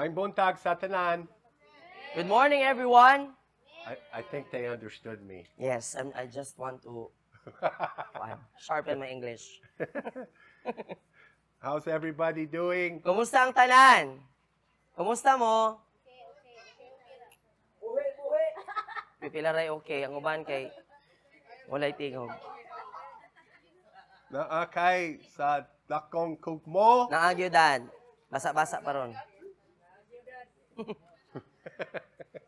Maayong buntag sa tanan. Good morning, everyone. I think they understood me. Yes, I just want to sharpen my English. How's everybody doing? Kumusta ang tanan? Kumusta mo? Pipila ray okay. Ang uban kay walay tingog. Naakay sa dakong kugmo. Naagyudan. Basa-basa pa ron.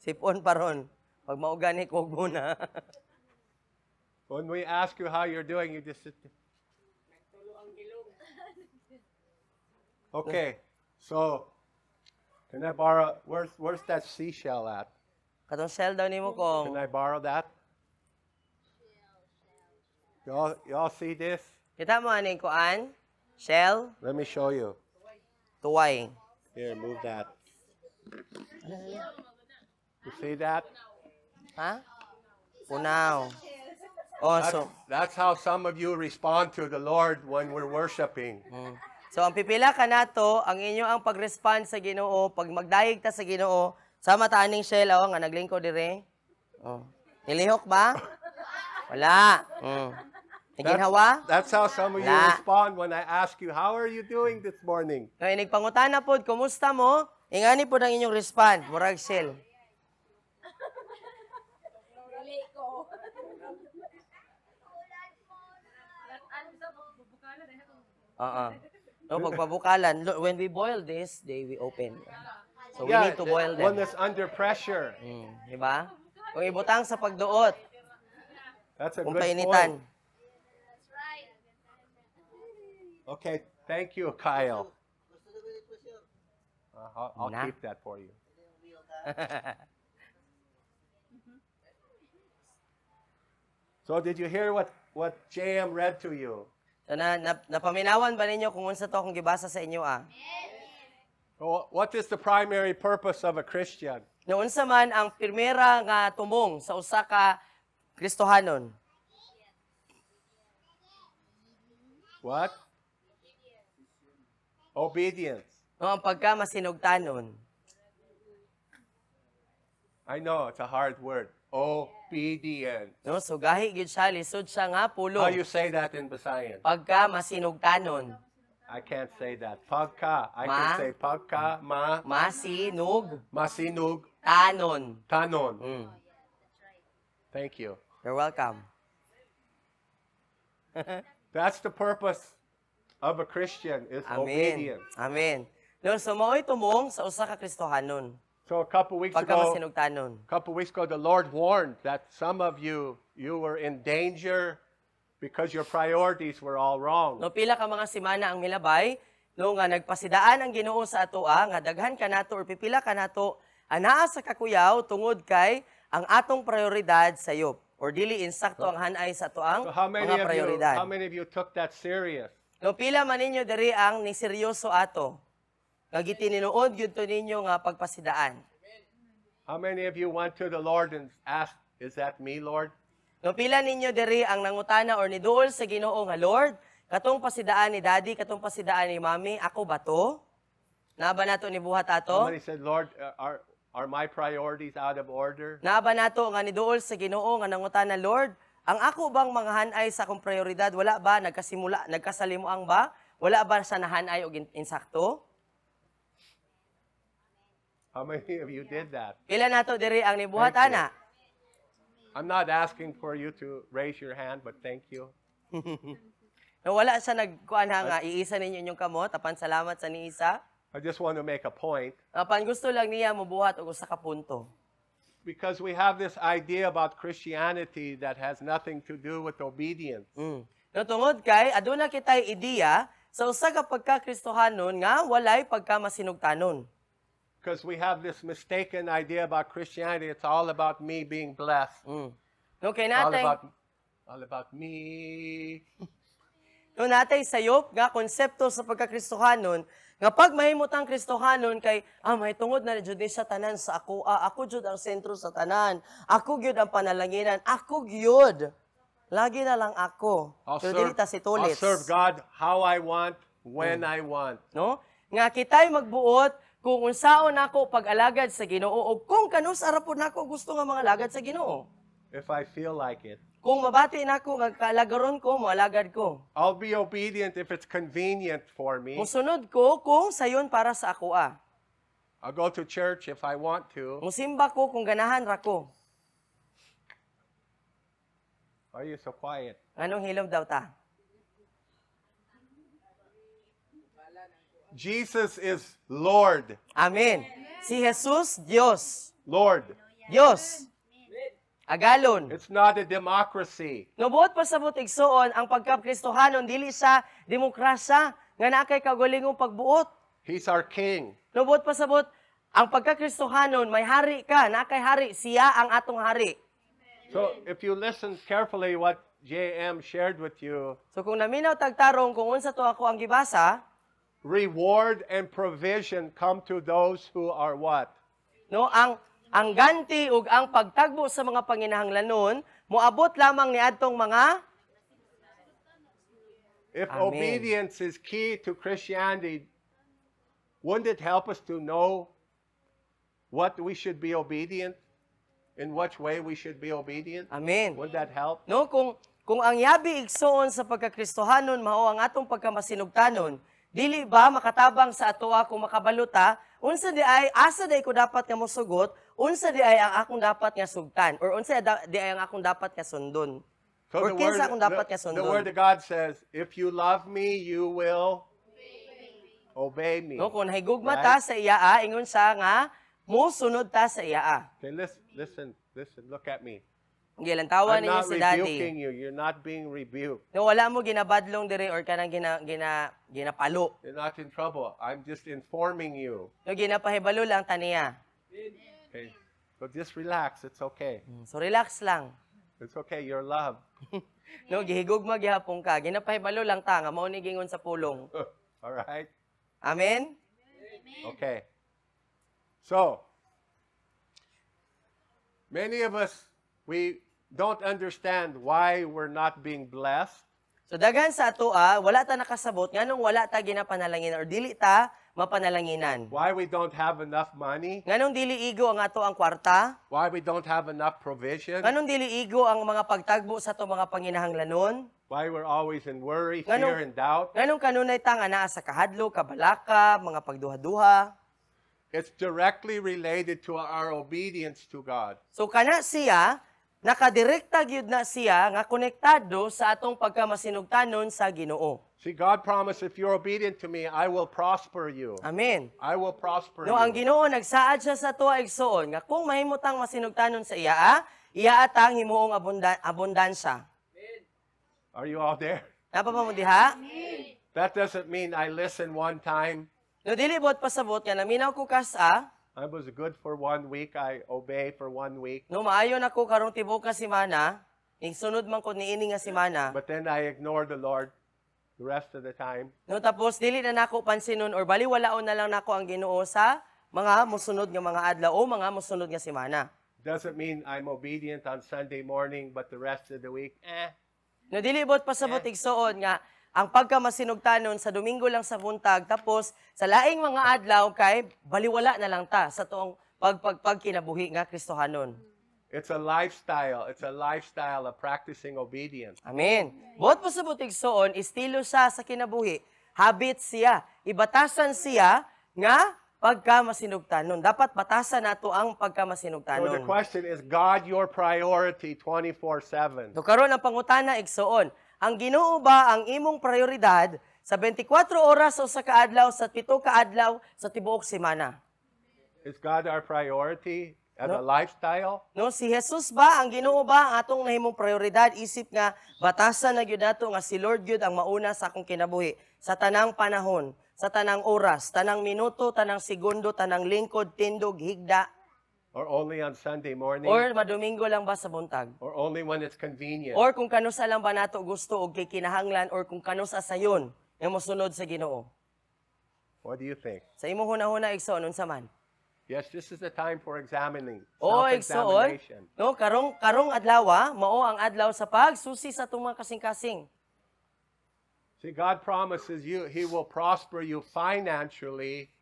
Sipon pa ron. Pag maugani, kog muna. When we ask you how you're doing, you just sit there. Okay, so can I borrow? Where's that seashell at? Katong shell daw nimo Can kong. I borrow that? Y'all see this? Kita mo aning kuan? Shell, Let me show you. tuway. Here, move that. You see that? Ha? Punaw. Oh, so That's how some of you respond to the Lord when we're worshiping. So ang pipila ka nato, ang inyo ang pag-respond sa Ginoo, pag magdayeg ta sa Ginoo, sama ta aning shell nga naglingkod dire. Oh. Nilihok ba? Wala. Naginhawa? That's how some of you Wala. respond when I ask you, how are you doing this morning? Kaya nagpangutana pod, kumusta mo? Ingani pod ang inyong respond, murag shell. No, pagpabukalan. Look, when we boil this, we open. So we need to boil When them. it's under pressure. Diba? Kung ibutang sa pagduot, That's a kung good painitan. point. Okay, thank you, Kyle. I'll Na. keep that for you. So did you hear what JM read to you? So napaminawan ba ninyo kung unsa to akong gibasa sa inyo Well, what is the primary purpose of a Christian? Noon sa man ang primera nga tumong sa usa ka Kristohanon. What? Obedience. No, ang pagka masinugtanon. I know, it's a hard word. Obedience. No, so gahi gyud siya, lisod siya nga How pulong. you say that in Visayan? Pagka masinugtanon. I can't say that. Pagka. I Ma. can say pagka, Masinug masinug, tanon. tanon. Thank you. You're welcome. That's the purpose of a Christian, is Amen. obedience. Amen. No, so mao'y tumong sa usa ka Kristohanon. So a couple weeks Pagka ago, masinugtanon. the Lord warned that some of you were in danger because your priorities were all wrong. No, pila ka mga semana ang milabay, no nga nagpasidaan ang Ginoo sa atoa, nga daghan ka nato or pipila ka nato, anaa sa kakuyaw tungod kay ang atong prioridad sa yop. Or dili insakto ang hanay sa atoang So how many mga prioridad. of you took that serious? No, pila man ninyo diri ang niseryoso ato. Nga gitininuod gyud to ninyo nga pagpasidaan. How many of you went to the Lord and asked, is that me, Lord? No, pila ninyo diri ang nangutana or niduol sa Ginoo nga Lord, katong pasidaan ni Daddy, katong pasidaan ni Mommy, ako ba to? Naaba nato ni buhat ato? Somebody said, Lord, are my priorities out of order? Naaba nato nga niduol sa Ginoo nga nangutana, Lord, ang ako bang mga hanay sa akong prioridad wala ba nagkasalimuang ba? Wala ba sa nahanay og insakto? How many of you did that? Pila nato diri ang nibuhat Thank you. ana? I'm not asking for you to raise your hand, but thank you. No, wala sa nagkuan nga iisa ninyo inyong kamot, apan salamat sa niisa. I just want to make a point. Apan gusto lang niya mobuhat og usa ka punto. Because we have this idea about Christianity that has nothing to do with obedience. No, tungod kay aduna kitay ideya sa usa ka pagka-Kristohanon nga walay pagka-masinugtanon. Because we have this mistaken idea about Christianity. It's all about me being blessed. No, kay All natay about me. no natay sayop nga konsepto sa pagka-Kristohanon nga pag mahimot ang Kristohanon kay may tungod na jud ni sa tanan sa ako, ako jud ang sentro sa tanan. Ako gyud ang panalanginan. Ako gyud. Lagi na lang ako. Pero dili ta I'll situlit. serve God how I want, when I want. No? Nga kitay magbuot kung unsaon nako pag-alagad sa Ginoo o kung kanus arapod nako gusto nga mga alagad sa Ginoo. If I feel like it. Kung mabati nako nga kaalagaron ko, moalagad ko. I'll be obedient if it's convenient for me. Musunod ko kung sayon para sa ako I'll go to church if I want to. Musimba ko kung ganahan ra ko. Why are you so quiet? Anong hilom daw ta? Jesus is Lord. Amen. Si Jesus, Dios. Lord. Dios. Agalon. It's not a democracy. Nubuot pa sa butigsoon, ang pagkakristohanon, dili sa demokrasya, nga na kay kagulingong pagbuot. He's our King. Nubuot pa sa but, ang pagkakristohanon, may hari ka, na kay hari, siya ang atong hari. So if you listen carefully what JM shared with you, So kung naminaw tagtarong kung unsa to ako ang gibasa, reward and provision come to those who are what? no, ang ganti ug ang pagtagbo sa mga panginahanglanon moabot lamang niadtong mga If Amen. obedience is key to Christianity, wouldn't it help us to know what we should be obedient? In which way we should be obedient? Amen. Wouldn't that help? No, kung ang yabi igsoon sa pagkakristohanon mao ang atong pagkamasinugtanon, dili ba makatabang sa atoa kung makabaluta, unsa di ay asa di ko dapat nga mosugot, unsa di ay ang akong dapat nga sugtan, or unsa di ay ang akong dapat nga sundon. So Or kinsa akong dapat nga the sundon. word of God says, if you love me, you will obey me. No, kung nahigugma ta sa iya, ingon siya nga mosunod ta sa iya. Okay, listen, look at me. Gilantawan I'm ninyo not si daddy. rebuking you. You're not being rebuked. No, wala mo ginabadlong dire or kanang ginapalo. You're not in trouble. I'm just informing you. No, ginapahibalo lang taniya. Okay? So just relax. It's okay. So relax lang. It's okay. You're loved. No, gihigugma gihapon ka. Ginapahibalo lang ta nga mao ni gingon sa pulong. All right? Amen. Okay. So, many of us, we don't understand why we're not being blessed. So daghan sa atoa, wala ta nakasabot nganong wala ta ginapanalanginan or dili ta mapanalanginan. Why we don't have enough money. Nganong dili igo ang ato ang kwarta? Why we don't have enough provision. Nganong dili igo ang mga pagtagbo sa ato mga panginahanglanon? Why we're always in worry, Ngano- fear, and doubt. Nganong kanunay ta nga naa sa kahadlo, kabalaka, mga pagduha-duha? It's directly related to our obedience to God. So kana siya, nakadirekta gyud na siya nga konektado sa atong pagkamasinugtanon sa Ginoo. See, God promised, if you're obedient to me, I will prosper you. Amen. I will prosper No, ang you. Ginoo nagsaad siya sa tuwa igsoon nga kung mahimutang masinugtanon sa iya, iya atang himuong abundansya. Are you all there? Napa pa mo diha? That doesn't mean I listen one time. No dili bot pasabot nga naminaw ko kasa, I was good for 1 week. I obey for 1 week. no maayo na ko karong tibuok ka semana, ingsunod man ko niini nga semana. But then I ignore the Lord the rest of the time. No tapos dili na nako pansinon or baliwalaon na lang nako ang Ginoo sa mga mosunod nga mga adlaw o mga mosunod nga semana. Doesn't mean I'm obedient on Sunday morning, but the rest of the week, No dili bot pasabot igsoon nga ang pagkamasinugtanon sa Domingo lang sa buntag tapos sa laing mga adlaw kay baliwala na lang ta sa tuong pagkinabuhi nga Kristohanon. It's a lifestyle. It's a lifestyle of practicing obedience. Amen. Buot pasabot igsoon estilo siya sa kinabuhi. Habit siya, ibatasan siya nga pagkamasinugtanon. Dapat batasan nato ang So the pagkamasinugtanon. question is, God your priority 24/7? So karon ang pangutana igsoon, ang Ginoo ba ang imong prioridad sa 24 oras o sa kaadlaw, sa 7 kaadlaw, sa tibuok semana? Is God our priority as No. a lifestyle? No, si Jesus ba, ang Ginoo ba ang atong nahimong prioridad? Isip nga, batasan na gyud nato nga si Lord gyud ang mauna sa akong kinabuhi. Sa tanang panahon, sa tanang oras, tanang minuto, tanang segundo, tanang lingkod, tindog, higda, Or only on Sunday morning? or madomingo lang ba sa buntag? Or only when it's convenient? Or kung kanusa lang ba nato gusto og kay kinahanglan or kung kanusa sayon nga mosunod sa Ginoo. What do you think? Sa imong hunahuna igsoon unsa man? Yes, this is the time for examining. O igsoon, Self-examination. no, karong adlaw, mao ang adlaw sa pagsusi sa atong mga kasing-kasing. See, God promises you, He will prosper you financially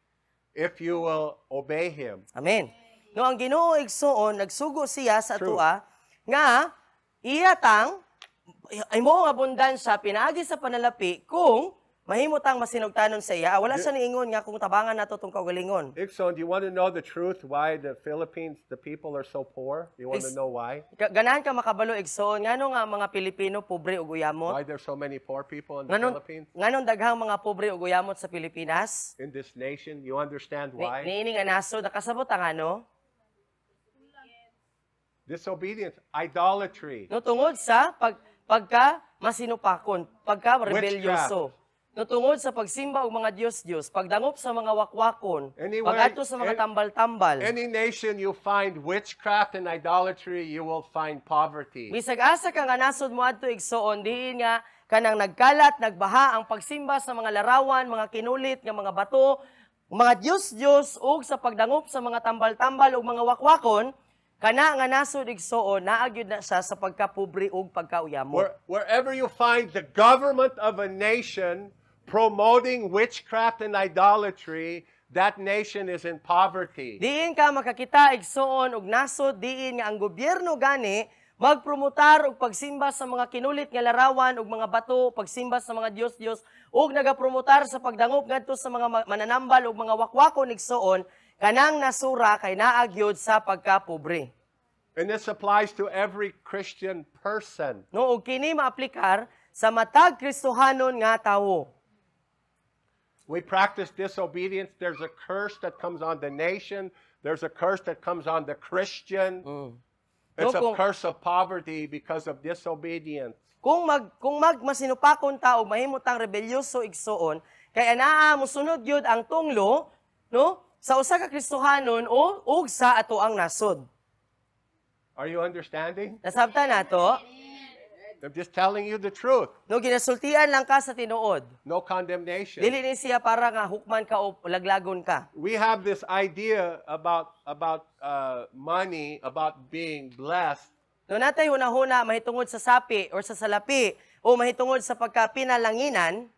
if you will obey Him. Amen. No, ang Ginoo igsoon nagsugo siya sa True. atua nga iya tang imo nga abundansya pinaagi sa panalapi kung mahimo tang masinugtanon sa iya. Wala siya niingon nga kung tabangan nato tong kaugalingon. Ikson, do you want to know the truth why the Philippines, the people are so poor? You want to know why? Ganahan ka makabalo igsoon ngano nga mga Pilipino pobre ug uyamot. Why there's so many poor people in the Nganon Philippines? nganon daghang mga pobre ug uyamot sa Pilipinas. In this nation? You understand why? Niini nga nasod nakasabot ang ano? Disobedience, idolatry, No tungod sa pagka masinupakon, pagka rebelyoso. No tungod sa pagsimba og mga Diyos-Diyos, pagdangop sa mga wakwakon, Anywhere- pag-adto sa mga tambal-tambal. Any nation you find witchcraft and idolatry, you will find poverty. Bisag asa ka nga nasod mo adto igsoon diin nga kanang nagkalat, nagbaha ang pagsimba sa mga larawan, mga kinulit nga mga bato, mga Diyos-Diyos ug sa pagdangop sa mga tambal-tambal ug mga wakwakon, kana nga nasod igsoon naagyud na siya sa pagkapobre ug pagkauyamo. Wherever you find the government of a nation promoting witchcraft and idolatry, that nation is in poverty. Diin ka makakita igsoon og nasod diin nga ang gobyerno gani magpromotar og pagsimba sa mga kinulit nga larawan ug mga bato, pagsimba sa mga Diyos-Diyos ug nagapromotar sa pagdangop ngadto sa mga mananambal ug mga wakwakon igsoon kanang nasura kay naagyod sa pagkapobre. And this applies to every Christian person. No ug kini maaplikar sa matag Kristohanon nga tawo. We practice disobedience. There's a curse that comes on the nation. There's a curse that comes on the Christian. It's a No, kung- curse of poverty because of disobedience. Kung masinupakon ta og mahimo tang rebelyoso igsoon, kay anaa mosunod gyud ang tunglo, no? Sa usa ka Kristohanon o ug sa atoang nasod. Are you understanding? Nasabtan nato? I'm just telling you the truth. No ginasultian lang ka sa tinuod. No condemnation. Dili ni siya para nga hukman ka o laglagon ka. We have this idea about money, about being blessed. No natay hunahuna mahitungod sa sapi or sa salapi o mahitungod sa pagkapinalanginan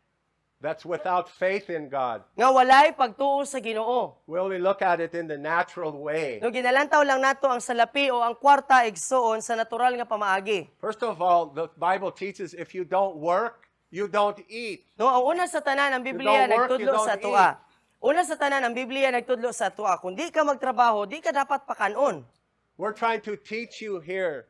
That's without faith in God. nga walay pagtuo sa Ginoo. We only look at it in the natural way. No ginalantaw lang nato ang salapi o ang kwarta igsoon sa natural nga pamaagi. First of all, the Bible teaches if you don't work, you don't eat. No, ang una sa tanan ang Biblia don't work, nagtudlo you sa don't atua. Una sa tanan ang Biblia nagtudlo sa atua. Kung di ka magtrabaho, di ka dapat pakanon. We're trying to teach you here.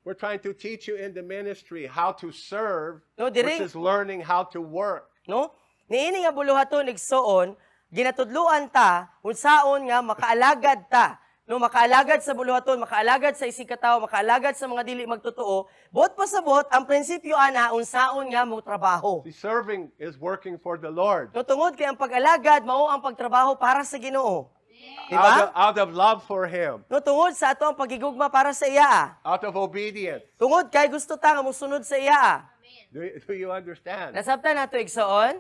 We're trying to teach you in the ministry how to serve, No, which diri- is learning how to work. No? Niini nga buluhaton igsoon, ginatudluan ta unsaon nga makaalagad ta. No, makaalagad sa buluhaton, makaalagad sa isig katawo, makaalagad sa mga dili magtotoo. Bot pa sa bot, ang prinsipyo ana unsaon nga mo trabaho. See, serving is working for the Lord. No, tungod kay ang pag-alagad mao ang pagtrabaho para sa Ginoo. Di ba? Out of love for Him, No, tungod sa ato ang pagigugma para sa iya. out of obedience. Tungod kay gusto ta nga mosunod sa iya. Do you understand? Nasabtan nato igsoon?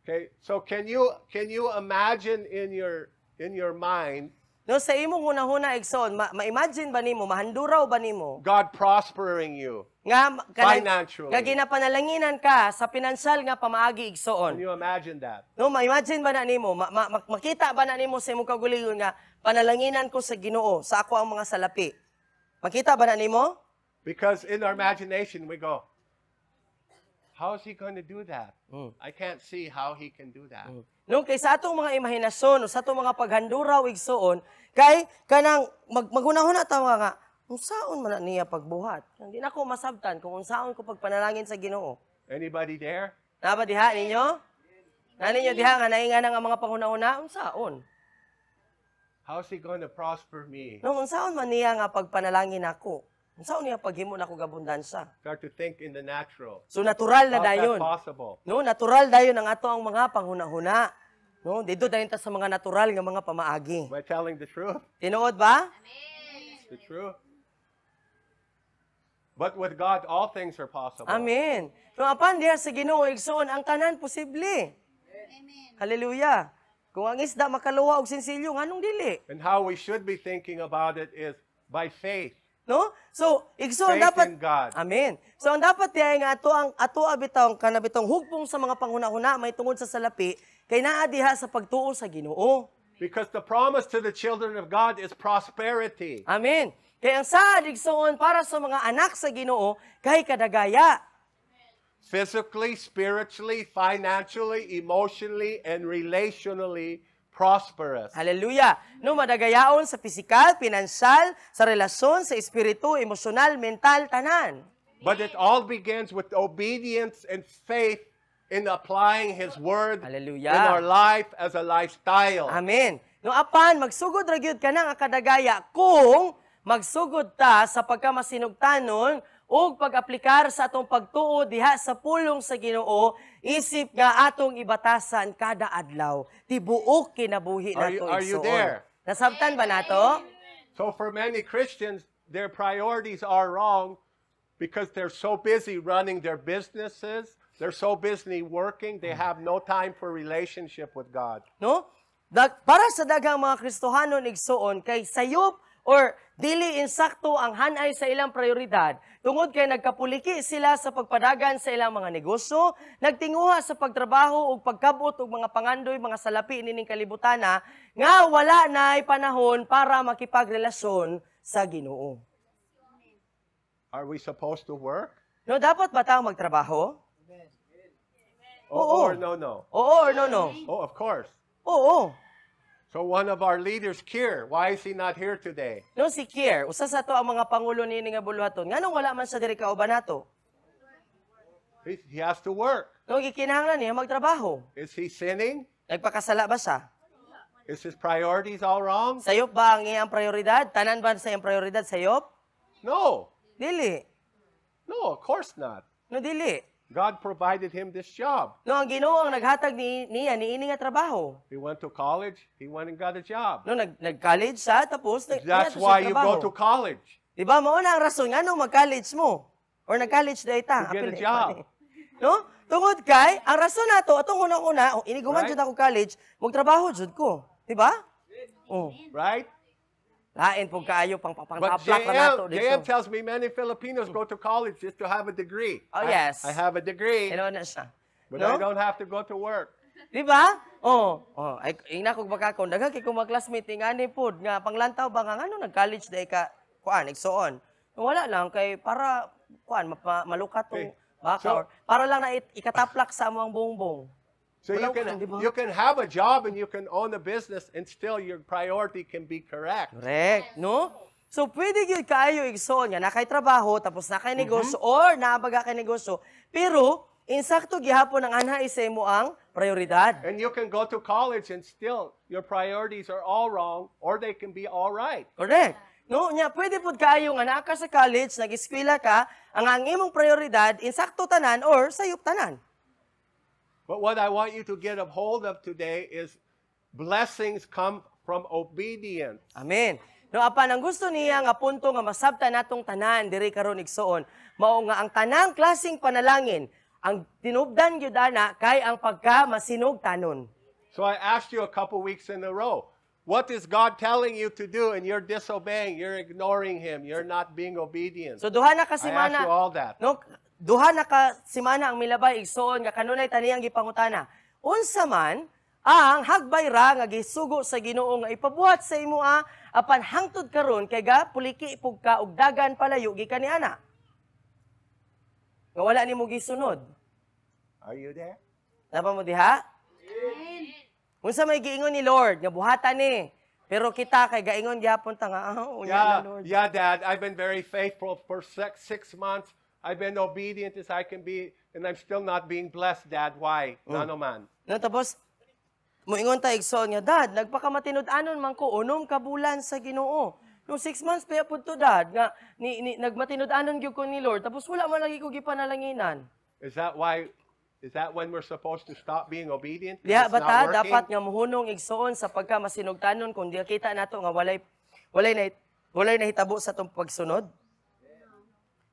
Okay, so can you imagine in your mind No, sa imong hunahuna igsoon, ma-imagine ba nimo, mahanduraw ba nimo God prospering you? nga Financially. nga ginapanalanginan ka sa pinansyal nga pamaagi Can igsoon? you imagine that? No, ma-imagine ba na nimo, makita ba na nimo sa imong kaugalingon nga panalanginan ko sa Ginoo sa ako ang mga salapi? Makita ba na nimo? Because in our imagination we go, how is He going to do that? I can't see how He can do that. No, kay sa atong mga imahinasyon, o sa atong mga paghanduraw igsoon, kay kanang maghunahuna ta nga unsaon man na niya pagbuhat. Hindi na ko masabtan kung unsaon ko pagpanalangin sa Ginoo. Anybody there? Naba diha ninyo? Ninyo diha nga nainga nga mga panghunahuna unsaon? How is He going to prosper me? No, unsaon man niya nga pagpanalangin ako? Unsaon niya paghimo nako gabundansa? Start to think in the natural. So natural na How's that dayon. possible? No, natural dayon ang ato ang mga panghunahuna. No, dito dayon ta sa mga natural nga mga pamaagi. Am I telling the truth? Tinuod ba? The truth. But with God, all things are possible. Amen. So apan diha sa Ginoo igsoon ang tanan posible. Hallelujah. Kung ang isda makaluwa og sinsilyo nganong dili? And how we should be thinking about it is by faith. No? So, igsoon Faith dapat in God. Amen. So ang dapat diay nga ato ang bitaw kanabitong hugpong sa mga panghuna-huna may tungod sa salapi kay naa diha sa pagtuo sa Ginoo. Because the promise to the children of God is prosperity. Amen. Kay ang saad igsoon para sa mga anak sa Ginoo kay kadagaya. Physically, spiritually, financially, emotionally, and relationally prosperous. Hallelujah. No madagayaon sa pisikal, pinansyal, sa relasyon, sa espiritu, emosyonal, mental, tanan. But it all begins with obedience and faith in applying His Word Hallelujah. in our life as a lifestyle. Amen. No apan magsugod ra gyud kanang kadagaya kung magsugod ta sa pagkamasinugtanon ug pag-aplikar sa atong pagtuo diha sa pulong sa Ginoo, isip nga atong ibatasan kada adlaw. Tibuok kinabuhi nato Are you igsoon. there? Nasabtan ba nato? So for many Christians, their priorities are wrong because they're so busy running their businesses, they're so busy working, they have no time for relationship with God. No? Para sa daghang mga Kristohanon igsoon kay sayop or dili insakto ang hanay sa ilang prioridad tungod kay nagkapuliki sila sa pagpadagan sa ilang mga negosyo, nagtinguha sa pagtrabaho ug pagkabot og mga pangandoy, mga salapi nining kalibutana nga wala naay panahon para makipagrelasyon sa Ginoo. Are we supposed to work? No, dapat ba tayo magtrabaho? Or no, no? Oo or no? Oh, of course. Oo. So one of our leaders, Kier, why is he not here today? No, si Kier, usa sa to ang mga pangulo ni nga buluhaton. Nganong wala man sa diri kauban nato? He has to work. No, gikinahanglan niya magtrabaho. Is he sinning? Nagpakasala ba siya? Is his priorities all wrong? Sayop ba ang iyang prioridad? Tanan ba sa iyang prioridad sayop? No. Dili. No, of course not. No, dili. God provided him this job. No, ang Ginoo ang naghatag niya niini nga trabaho. He went to college, he went and got a job. No, nag-college siya tapos That's niya to why siya you trabaho. go to college. Di ba mao na ang rason nganong mag-college mo? Or nag-college day ta? To get a Apil- job. No? Tungod kay ang rason nato atong una-una, iniguman Right. jud ako college, magtrabaho jud ko. Di ba? Oh. Right? Lain pong kaayo pang But pangtaplak na nato JM dito. tells me many Filipinos go to college just to have a degree. Oh, yes. I have a degree, Hello na siya. but No? I don't have to go to work. Di ba? Oh, ay ina kog baka kon daghan kay kong mag-classmate ngani pod nga panglantaw ba nga ano nag-college day ka kuan igsoon. Wala lang kay para kuan malukat tong Okay. baka So- or para lang na ikataplak sa among bongbong. So Wala ka, di ba? you can have a job and you can own a business and still your priority can be correct. Correct, no? So pwede gyud kaayo igsoon nga nakay trabaho tapos nakay negosyo or naabaga kay negosyo pero insakto gihapon ang anha sa imo ang prioridad. And you can go to college and still your priorities are all wrong or they can be all right. Correct. No, nya pwede pud kaayo nga naa ka sa college, nag-eskwela ka, ang imong prioridad insakto tanan or sayop tanan. But what I want you to get a hold of today is blessings come from obedience. Amen. No apan ang gusto niya nga punto nga masabtan natong tanan diri karon igsoon, mao nga ang tanang klaseng panalangin ang tinubdan gyud ana kay ang pagka-masinugtanon. So I asked you a couple weeks in a row, what is God telling you to do and you're disobeying, you're ignoring Him, you're not being obedient. So duha na ka I asked semana. you all that. No, duha na ka semana ang milabay igsoon nga kanunay taniyang gipangutana. Unsa man ang hagbay ra nga gisugo sa Ginoo nga ipabuhat sa imo apan hangtod karon kay ga puliki pug ka og dagan palayo gikan niana. Nga wala nimo gisunod. Are you there? Napa mo diha? Unsa may giingon ni Lord nga buhatan ni. Pero kita kay gaingon gyapon ta nga unya na Lord. Yeah, Dad, I've been very faithful for 6 months. I've been obedient as I can be, and I'm still not being blessed, Dad. Why? Nano man. No, tapos, moingon ta igsoon nga, Dad, nagpakamatinud-anon man ko, unom ka bulan sa Ginoo. No, 6 months pa po to, Dad, nga, nagmatinud-anon gyud ko ni Lord, tapos wala man lagi ko gipanalanginan. Is that when we're supposed to stop being obedient? If Diha it's not bata, working? dapat nga muhunong igsoon sa pagkamasinugtanon kung di kita nato nga walay nahitabo sa tong pagsunod.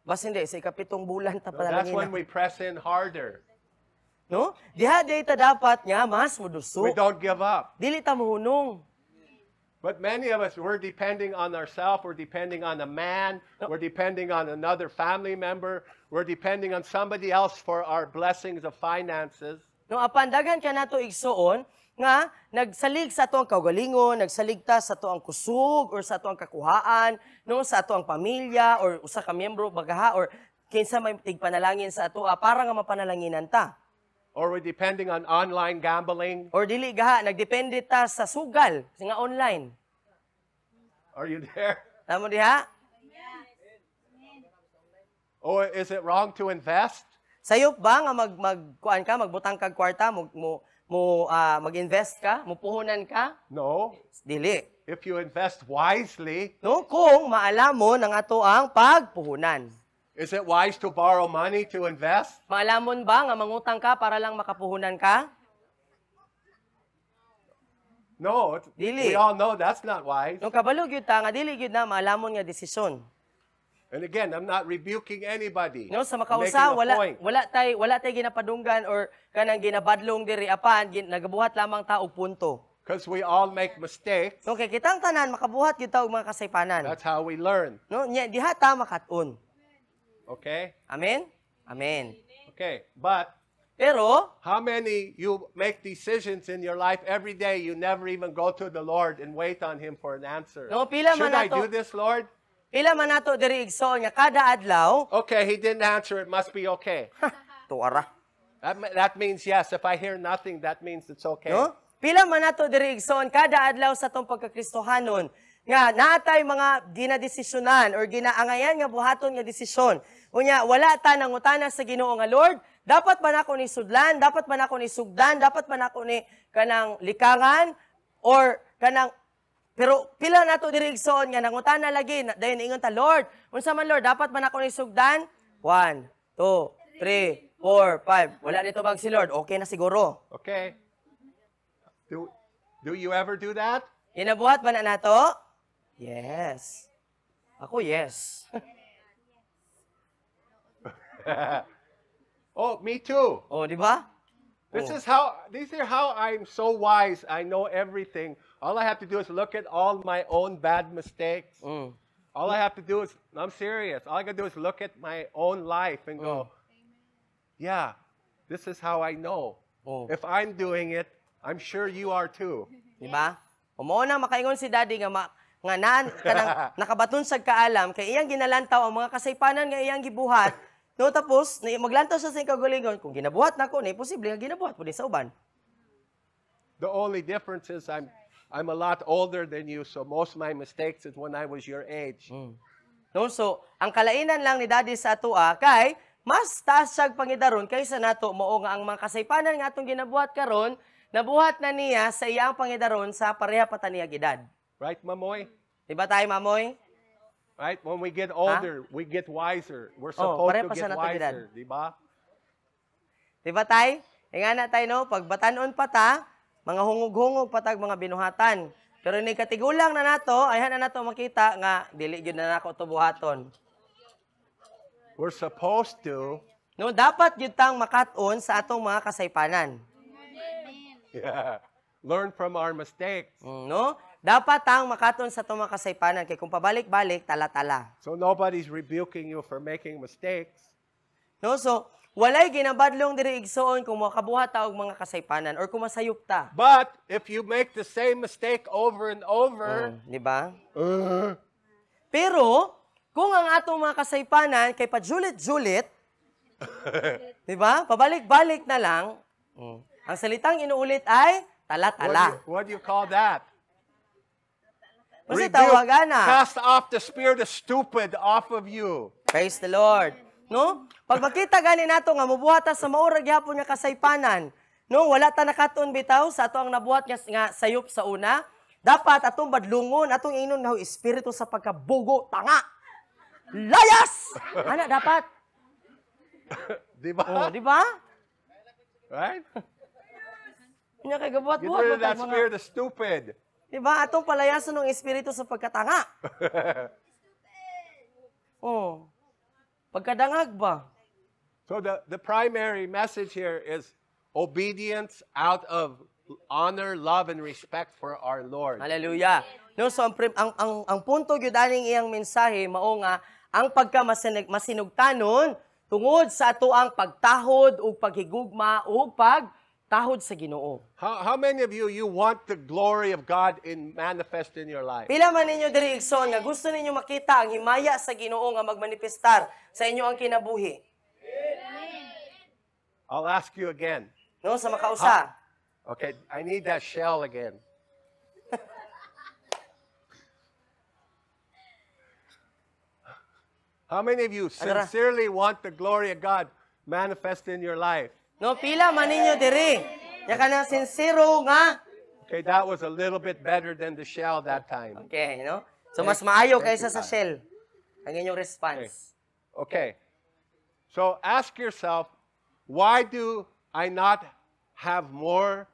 Bas hindi, sa ikapitong bulan ta No, that's when panalangin. we press in harder. No? Diha data dapat nga mas muduso. We don't give up. Dili ta muhunong. But many of us, we're depending on ourselves, we're depending on a man, we're depending on another family member, we're depending on somebody else for our blessings of finances. No, apan daghan ka nato igsuon nga nagsalig sa ato ang kaugalingon, nagsalig ta sa ato ang kusog or sa ato ang kakuhaan, no, sa ato ang pamilya or usa ka miyembro bagaha or kinsa may tigpanalangin sa ato para nga mapanalanginan ta. Or we're depending on online gambling. Or dili gaha nagdepende ta sa sugal nga online. Are you there? Tamo diha? Or is it wrong to invest? Sayop ba nga magkuan ka, magbutang kag kwarta, mag-invest ka, mupuhunan ka? No. Dili. If you invest wisely, No, kung maalam mo ng ato ang pagpuhunan. is it wise to borrow money to invest? Maalamon ba nga mangutang ka para lang makapuhunan ka? No. Dili. We all know that's not wise. No, kabalo gyud ta nga dili gyud na maalamon nga desisyon. And again, I'm not rebuking anybody. No, sa I'm makausa making a point. wala tay ginapadunggan or kanang ginabadlong diri apan nagabuhat lamang ta og punto. Because we all make mistakes. Okay, kitang tanan makabuhat gyud ta og mga kasaypanan. That's how we learn. No, nya diha ta makatun. Okay? Amen? Amen. Okay. But Pero how many you make decisions in your life every day, you never even go to the Lord and wait on Him for an answer? No, pila Should man I nato- do this, Lord? pila man nato diri igsoon nga kada adlaw, Okay, He didn't answer. It must be okay. tuara. That means yes. If I hear nothing, that means it's okay. No? Pila man nato diri igsoon kada adlaw sa tong pagkakristohanon nga natay mga ginadesisyonan or ginaangayan nga buhaton nga desisyon. Unya wala ta nangutana sa Ginoo nga Lord, dapat ba nako ni sudlan, dapat ba nako ni sugdan, dapat ba nako ni kanang likangan or kanang pero pila nato diri igsoon nga nangutana lagi dayon ingon ta Lord, unsa man Lord, dapat ba nako ni sugdan? 1 2 3 4 5. Wala dito bag si Lord, okay na siguro. Okay. Do you ever do that? Ginabuhat ba na nato? Yes. Ako, yes. Oh, me too. Oh, di ba? These are how I'm so wise. I know everything. All I have to do is look at all my own bad mistakes. Mm. All I have to do is, I'm serious. All I got to do is look at my own life and go, yeah, this is how I know. Oh. If I'm doing it, I'm sure you are too. Di ba? Umo na makaingon si Daddy nga nga kanang nakabaton sa kaalam kay iyang ginalantaw ang mga kasaypanan nga iyang gibuhat. No, tapos maglantaw siya sa kaugalingon kung ginabuhat nako ni posible nga ginabuhat pud sa uban. The only difference is I'm a lot older than you, so most of my mistakes is when I was your age. No, so ang kalainan lang ni Daddy sa atoa kay mas taas siyang pangidaron kaysa nato mao nga ang mga kasaypanan nga atong ginabuhat karon nabuhat na niya sa iyang pangidaron sa pareha pa ta niya gidad. Right, Mamoy? Di ba tayo, Mamoy? Right? When we get older, we get wiser. We're supposed pareha to pa siya get natin edad. wiser. Di ba? Di ba tay? Nga na tayo, no? Pag batanon pa ta, mga hungog-hungog patag mga binuhatan. Pero ni katigulang na nato, ayhan na nato makita nga dili gyud na nako tubuhaton. We're supposed to. No, dapat gyud tang makat-on sa atong mga kasaypanan. Yeah. Learn from our mistakes. No? Dapat tang makaton sa atong mga kasaypanan kay kung pabalik-balik tala-tala. So nobody's rebuking you for making mistakes. No, so walay ginabadlong diri igsoon kung makabuhat ta og mga kasaypanan or kung masayop ta. But if you make the same mistake over and over, Di ba? Pero kung ang atong mga kasaypanan kay pajulit-julit, di ba? Pabalik-balik na lang. Ang salitang inuulit ay tala-tala. what do you call that? Kasi Rebuke. tawagan na. Cast off the spirit of stupid off of you. Praise the Lord. No? Pag makita gani nato nga mubuhat ta sa maurag gyapon nga kasaypanan, no, wala ta nakaton bitaw sa ato ang nabuhat nga sayop sa una, dapat atong badlungon atong inon nga espiritu sa pagkabugo tanga. Layas! Ana dapat. Di ba? Oh, di ba? Right? Nya kay Get gabuhat-buhat rid of that mga. spirit of stupid. Di ba? Atong palayason ng espiritu sa pagkatanga. Oh. Pagkadangag ba? So the primary message here is obedience out of honor, love, and respect for our Lord. Hallelujah. No, so ang punto gyud aning iyang mensahe mao nga ang pagkamasinugtanon tungod sa ato ang pagtahod ug paghigugma ug tahod sa Ginoo. How many of you want the glory of God manifest in your life? Pila man ninyo diri igsoon nga gusto ninyo makita ang himaya sa Ginoo nga magmanifestar sa inyo ang kinabuhi. I'll ask you again. No, sa makausa. Okay, I need that shell again. How many of you sincerely want the glory of God manifest in your life? No, pila man ninyo diri. Ya kana sincero nga. Okay, that was a little bit better than the shell that time. Okay, no? So mas maayo Thank kaysa you, sa God. shell. Ang inyong response. Okay. So ask yourself, why do I not have more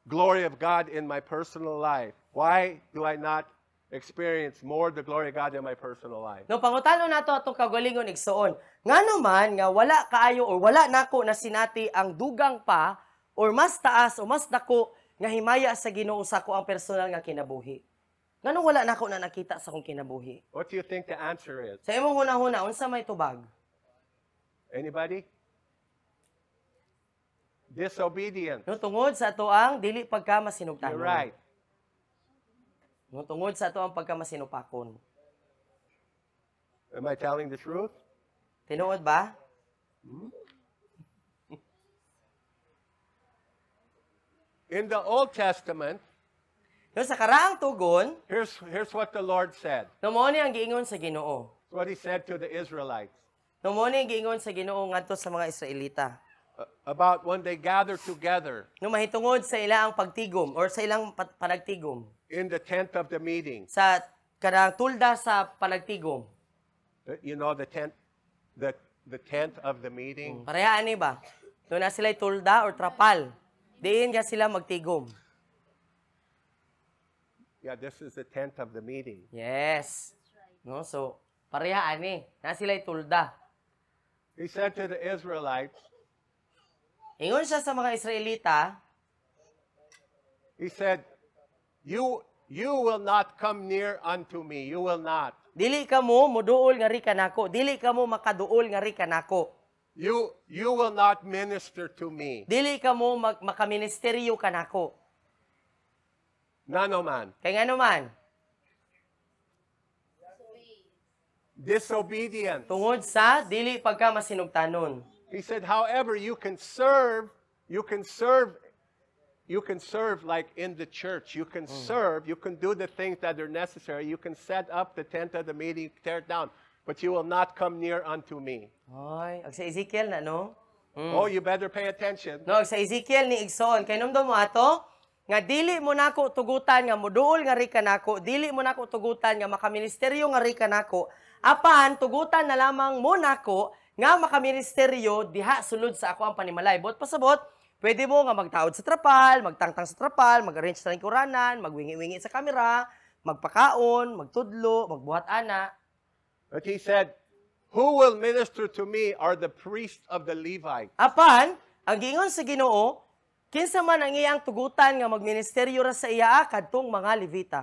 glory of God in my personal life? Why do I not experience more the glory of God in my personal life? No, pangutano nato atong kaugalingon igsoon. Ngano man nga wala kaayo or wala nako na sinati ang dugang pa or mas taas o mas dako nga himaya sa Ginoo sa ko ang personal nga kinabuhi. Ngano wala nako na nakita sa akong kinabuhi? What do you think the answer is? Sa imong hunahuna unsa may tubag? Anybody? Disobedience. No, tungod sa ato ang dili pagka masinugtanon. You're right. No, tungod sa ato ang pagka masinupakon. Am I telling the truth? Tinuod ba? In the Old Testament, No, sa karaang tugon, here's what the Lord said. no mo ni ang giingon sa Ginoo. It's what he said to the Israelites No mo ni ang giingon sa Ginoo ngadto sa mga Israelita. about when they gather together No mahitungod sa ilang pagtigom or sa ilang panagtigom in the tent of the meeting. sa kanang tulda sa panagtigom. You know the tent of the meeting. Parehaan ni ba? Doon na sila tulda or trapal. Diin nga sila magtigom. Yeah, this is the tent of the meeting. Yes. No, so parehaan ni. Na sila tulda. He said to the Israelites, Ingon siya sa mga Israelita, he said, you will not come near unto me. You will not. dili kamo moduol nga ri kanako, dili kamo makaduol nga ri kanako. You will not minister to me. Dili kamo makaministeryo kanako. Nano man. Kay ngano man, Disobedience. tungod sa dili pagka masinugtanon. He said, however, you can serve like in the church. You can serve, you can do the things that are necessary. You can set up the tent of the meeting, tear it down, but you will not come near unto me. Ay, ag sa Ezekiel na, no? Oh, you better pay attention. No, ag sa Ezekiel ni Igsoon, kay numdum mo ato, nga dili mo nako tugutan nga moduol nga ri kanako, dili mo nako tugutan nga makaministeryo nga ri kanako, apan tugutan na lamang mo nako nga makaministeryo diha sulod sa ako ang panimalay. Bot pasabot, pwede mo nga magtaod sa trapal, magtangtang sa trapal, mag-arrange sa lingkuranan, magwingi-wingi sa kamera, magpakaon, magtudlo, magbuhat ana. But he said, who will minister to me are the priests of the Levites. Apan, ang giingon sa Ginoo, kinsa man ang iyang tugutan nga magministeryo ra sa iya kadtong mga Levita,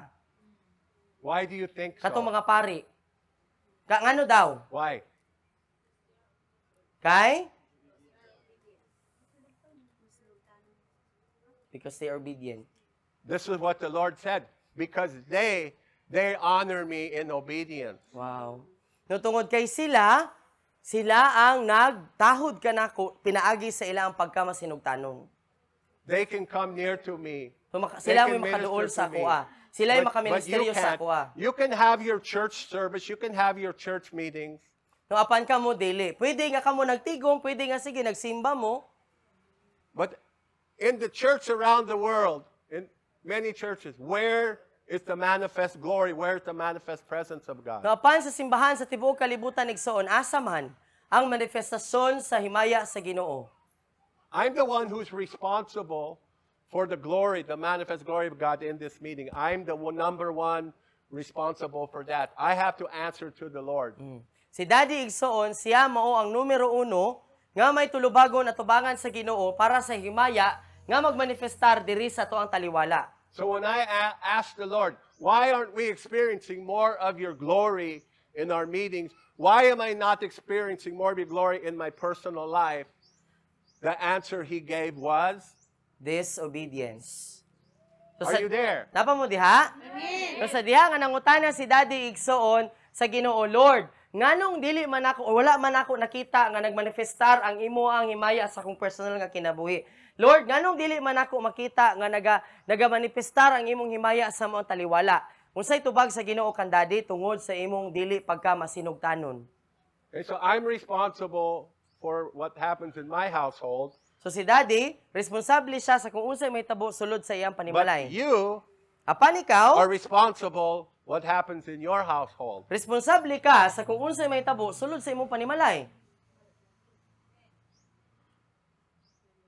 Why do you think kadtong so? mga pari. Ngano daw? Why? Kay? Because they are obedient. This is what the Lord said. Because they honor me in obedience. Wow. No tungod kay sila ang nagtahod kanako pinaagi sa ilang pagkamasinugtanon. They can come near to me. So, They sila can may makaduol minister sa to me. kuha. Sila ay But makaministeryo sa kuha. you can have your church service, you can have your church meetings, No apan ka mo dili. Pwede nga kamo nagtigom, pwede nga sige nagsimba mo. but in the church around the world, in many churches, where is the manifest glory? Where is the manifest presence of God? No apan sa simbahan sa tibuok kalibutan igsoon asa man ang manifestasyon sa himaya sa Ginoo. I'm the one who's responsible for the glory, the manifest glory of God in this meeting. I'm the number one responsible for that. I have to answer to the Lord. Si Daddy Igsoon, siya mao ang numero 1 nga may tulubagon at tubangan sa Ginoo para sa himaya nga magmanifestar diri sa tuang taliwala. So when I ask the Lord, why aren't we experiencing more of your glory in our meetings? Why am I not experiencing more of your glory in my personal life? The answer he gave was, disobedience. So, Are you there? napa mo diha? So sa diha nga nangutana si Daddy igsoon sa Ginoo, Lord, nganong dili man ako o wala man ako nakita nga nagmanifestar ang imo ang himaya sa akong personal nga kinabuhi. Lord, nganong dili man ako makita nga nagamanifestar ang imong himaya sa among taliwala. Unsay tubag sa Ginoo kan Daddy tungod sa imong dili pagka masinugtanon. Okay, so I'm responsible for what happens in my household. So si Daddy, responsable siya sa kung unsay may tabo sulod sa iyang But panimalay. you Apan ikaw, are responsible what happens in your household. responsable ka sa kung unsay may tabo sulod sa imong panimalay.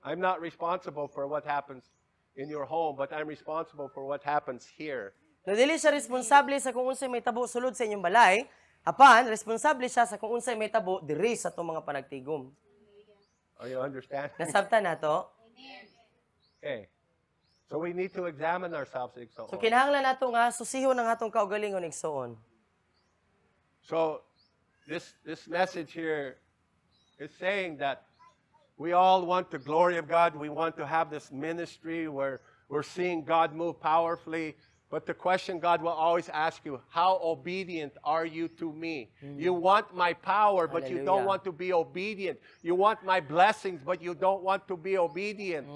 I'm not responsible for what happens in your home, but I'm responsible for what happens here. No dili siya responsable sa kung unsay may tabo sulod sa inyong balay, apan responsable siya sa kung unsay may tabo diri sa atong mga panagtigom. Are you understanding? Nasabtan nato? Okay. So we need to examine ourselves. So kinahanglan nato nga susihon ang atong kaugalingon igsoon. So this message here is saying that we all want the glory of God. We want to have this ministry where we're seeing God move powerfully. But the question God will always ask you, how obedient are you to me? You want my power, but you don't Hallelujah. want to be obedient. You want my blessings, but you don't want to be obedient.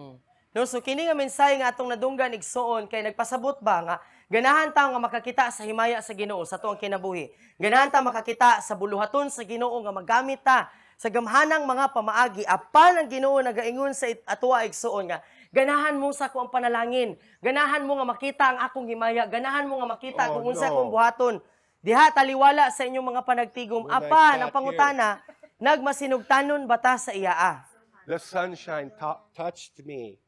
No, so kini nga mensahe nga atong nadunggan igsoon kay nagpasabot ba nga ganahan ta nga makakita sa himaya sa Ginoo sa tuang kinabuhi. Ganahan ta makakita sa buluhaton sa Ginoo nga magamit ta sa gamhanang mga pamaagi apan ang Ginoo nagaingon sa atoa igsoon nga ganahan mo sa akong panalangin, ganahan mo nga makita ang akong himaya, ganahan mo nga makita kung unsa akong buhaton. Diha taliwala sa inyong mga panagtigom When I apan sat ang pangutana nagmasinugtanon bata sa iya. The sunshine touched me.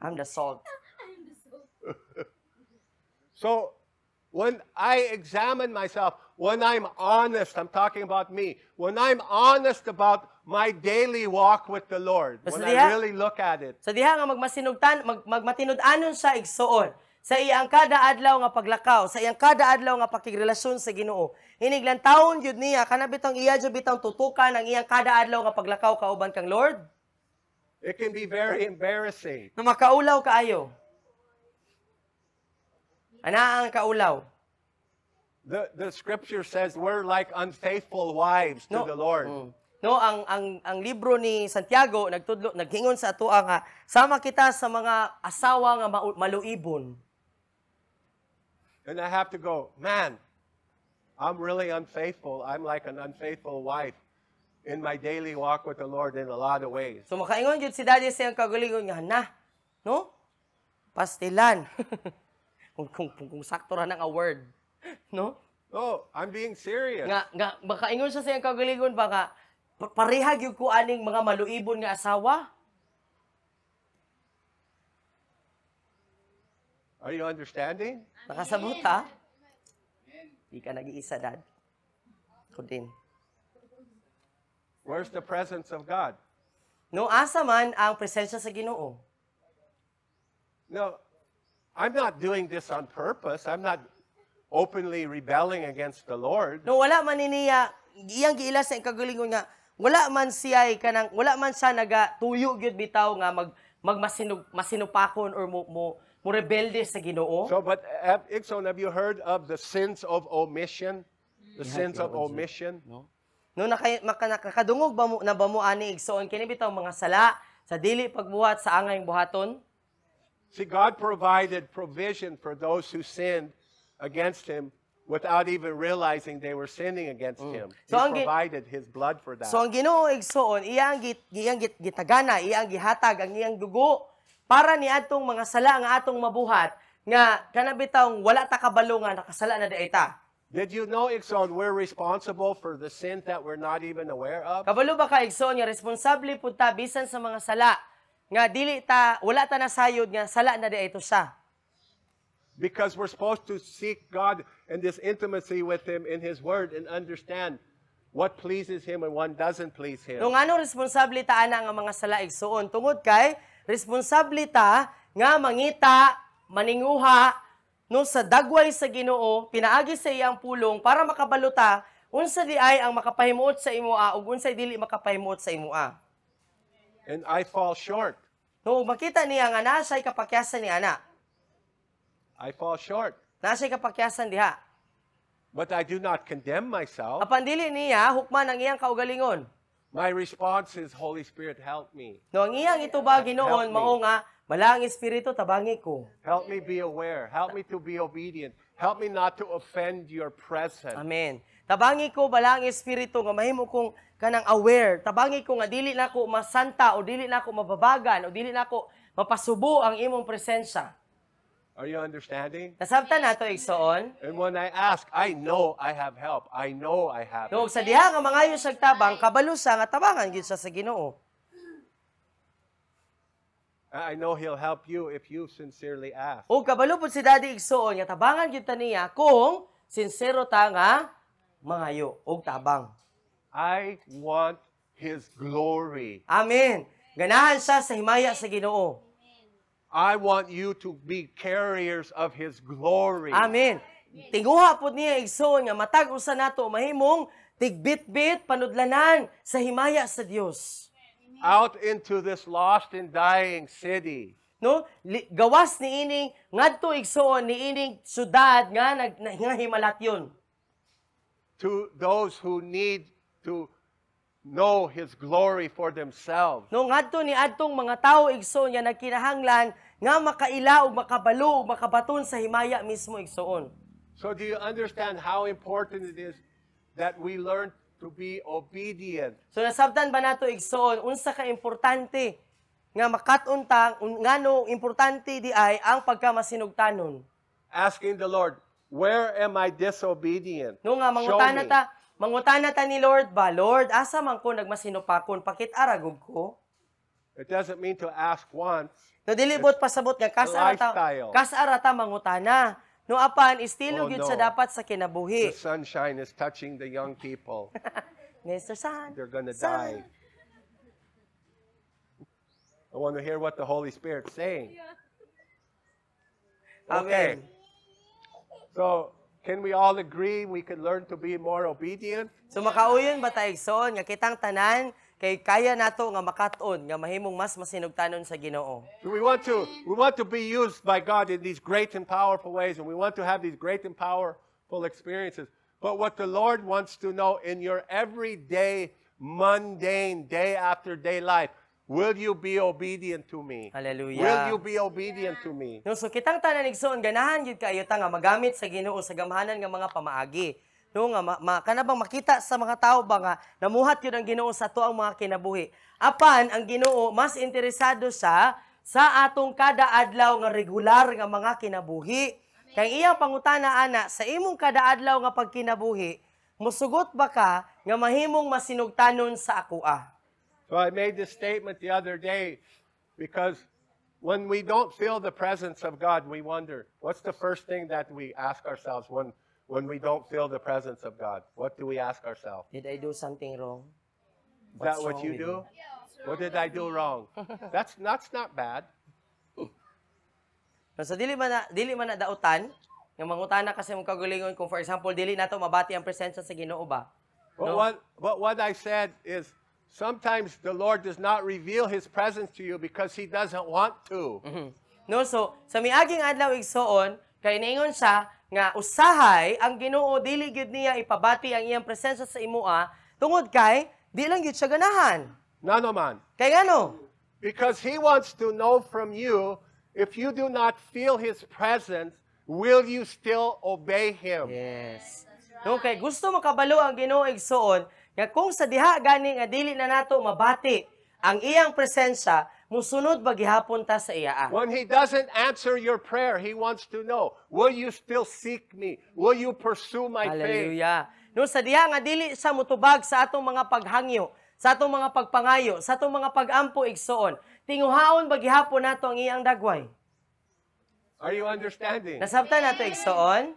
I'm the salt. So when I examine myself, when I'm honest, I'm talking about me, when I'm honest about my daily walk with the Lord, Basta when diha- I really look at it, Sa diha nga magmatinud-anon sa igsoon, sa iyang kada adlaw nga paglakaw, sa iyang kada adlaw nga pakigrelasyon sa Ginoo. Hiniglantawon gyud niya kana bitong iya jud bitong tutukan ang iyang kada adlaw nga paglakaw kauban kang Lord. it can be very embarrassing. Na makaulaw kaayo. Ana ang kaulaw. The scripture says we're like unfaithful wives to the Lord. No, ang libro ni Santiago naghingon sa atoa nga sama kita sa mga asawa nga maluibon. And I have to go, man, I'm really unfaithful. I'm like an unfaithful wife in my daily walk with the Lord in a lot of ways. So makaingon gyud si Daddy sa iyang kagalingon nga na, no? Pastilan. kung sakto ra nang a word, no? Oh, I'm being serious. Nga makaingon siya sa iyang kagalingon ba nga parehag gyud ko aning mga maluibon nga asawa. Are you understanding? Nakasabot ha? Di ka nag-iisa, Dad. Ko din. Where's the presence of God? No, asa man ang presensya sa Ginoo. No, I'm not doing this on purpose. I'm not openly rebelling against the Lord. No, wala man niya iyang giila sa kagalingon nga wala man siya wala man siya nagatuyo gyud bitaw nga masinupakon or mo rebelde sa Ginoo. So, but Ixon, have you heard of the sins of omission? The sins of omission? No, nakadungog ba mo ani igsoon kini bitaw mga sala sa dili pagbuhat sa angayng buhaton? See, God provided provision for those who sinned against Him without even realizing they were sinning against Him. So, He provided His blood for that. So ang Ginoo igsoon iyang gitagana, iyang gihatag ang iyang dugo para ni atong mga sala nga atong mabuhat nga kanabitang wala ta kabalo nga nakasala na daita. Did you know, Ixon, we're responsible for the sins that we're not even aware of? Kabalo ba ka igsoon nga responsable pud ta bisan sa mga sala nga wala ta nasayod nga sala na daito siya. Because we're supposed to seek God and this intimacy with Him in His Word and understand what pleases Him and what doesn't please Him. Nung anong responsable ta ana nga mga sala igsoon tungod kay responsable ta nga mangita, maninguha no sa dagway sa Ginoo, pinaagi sa iyang pulong para makabaluta unsa di ay ang makapahimuot sa imoa ug unsay dili makapahimuot sa imoa. And I fall short. No makita niya nga naa siya'y kapakyasan ni ana. I fall short. Naa siya'y kapakyasan diha. But I do not condemn myself. Apan dili niya hukman ang iyang kaugalingon. My response is, Holy Spirit, help me. No ang iyang itubag Ginoon Help me. mao nga malang espiritu tabangi ko. Help me be aware. Help me to be obedient. Help me not to offend your presence. Amen. Tabangi ko balang espiritu nga mahimo kong kanang aware. Tabangi ko nga dili nako masanta o dili nako mababagan o dili nako mapasubo ang imong presensya. Are you understanding? Nasabtan nato igsoon. And when I ask, I know I have help. I know I have No it. sa diha nga mangayo sag tabang kabalo sa nga tabangan gyud siya sa Ginoo. I know He'll help you if you sincerely ask. O kabalo pud si Daddy igsoon nga tabangan gyud ta niya kung sincero ta nga mangayo og tabang. I want His glory. Amen. Ganahan siya sa himaya sa Ginoo. I want you to be carriers of His glory. Amen. Tinguha po niya igsoon nga matag usa nato mahimong tigbit-bit panudlanan sa himaya sa Dios. Out into this lost and dying city. No? Gawas ni ining ngadto igsoon ni ining syudad nga nga himalatyon. To those who need to know His glory for themselves. No ngadto ni adtong mga tawo igsoon nga nagkinahanglan nga makaila ug makabalo ug makabaton sa himaya mismo igsoon. So do you understand how important it is that we learn to be obedient? So nasabtan ba nato igsoon unsa ka importante nga makat-on ta ngano importante di ay ang pagkamasinugtanon. Asking the Lord, where am I disobedient? No nga Show me. mangutana ta ni Lord ba, Lord, asa man ko nagmasinupakon, pakit aragog ko? It doesn't mean to ask once. No dilibot pasabot nga lifestyle. kasarata mangutana. No apan estilo Oh, gyud no. sa dapat sa The kinabuhi. sunshine is touching the young people. Mr. Sun. They're going to Sun. die. I want to hear what the Holy Spirit's saying. Okay. Amen. So, can we all agree we could learn to be more obedient? So makauyon ba ta igsoon nga kitang tanan kay kaya nato nga makat-on nga mahimong mas masinugtanon sa Ginoo. So we want to be used by God in these great and powerful ways, and we want to have these great and powerful experiences. But what the Lord wants to know in your everyday, mundane, day after day life, will you be obedient to me? Hallelujah. Will you be obedient to me? No, so kitang tanan igsoon ganahan gyud kaayo ta nga magamit sa Ginoo sa gamhanan nga mga pamaagi. No nga kana bang makita sa mga tao ba nga namuhat yun ang Ginoo sa tuang mga kinabuhi. Apan ang Ginoo mas interesado sa atong kada adlaw nga regular nga mga kinabuhi. Kay iyang pangutana ana sa imong kada adlaw nga pagkinabuhi, musugot ba ka nga mahimong masinugtanon sa akoa? So I made this statement the other day because when we don't feel the presence of God, we wonder, what's the first thing that we ask ourselves when we don't feel the presence of God? What do we ask ourselves? Did I do something wrong? Is that What's what wrong you with do? What did I do wrong? That's not bad. So dili man na dautan nga mangutana kasi mong kagulingon kung for example dili nato mabati ang presensya sa Ginoo ba. But what I said is sometimes the Lord does not reveal His presence to you because He doesn't want to. No, so sa miaging adlaw igsoon kay niingon siya nga usahay ang Ginoo dili gyud niya ipabati ang iyang presensya sa imoa tungod kay di lang gyud siya ganahan. None man. Kay ngano? Because He wants to know from you, if you do not feel His presence, will you still obey Him? Yes. No, kay gusto makabalo ang Ginoo igsoon nga kung sa diha gani nga dili na nato mabati ang iyang presensya, musunod ba gihapon ta sa iya? When He doesn't answer your prayer, He wants to know, will you still seek me? Will you pursue my faith? Hallelujah. No, sa diha nga dili sa mutubag sa atong mga paghangyo, sa atong mga pagpangayo, sa atong mga pag-ampo igsoon, tinguhaon ba gihapon nato ang iyang dagway? Are you understanding? Nasabtan nato igsoon?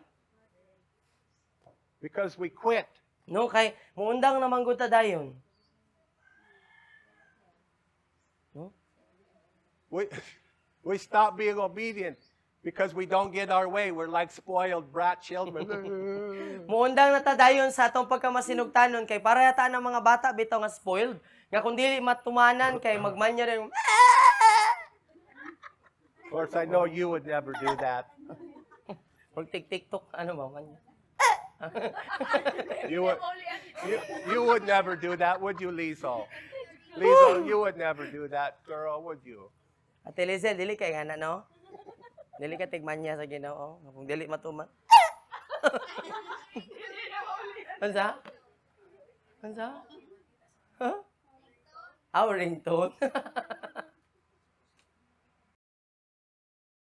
Because we quit. No, kay muundang naman gud ta dayon. We stop being obedient because we don't get our way. We're like spoiled brat children. Muundang na ta dayon sa atong pagkamasinugtanon kay para yata ang mga bata bitaw nga spoiled. Nga kung dili matumanan kay magmanya rin course, I know you would never do that. Pag TikTok, ano ba man? You would never do that, would you, Liesl? Liesl, you would never do that, girl, would you? Ate Lizel, dili kay ngana, no? Dili ka tigman niya sa Ginoo. Kung dili matuman. Ansa? Ansa? Huh? Our ringtone.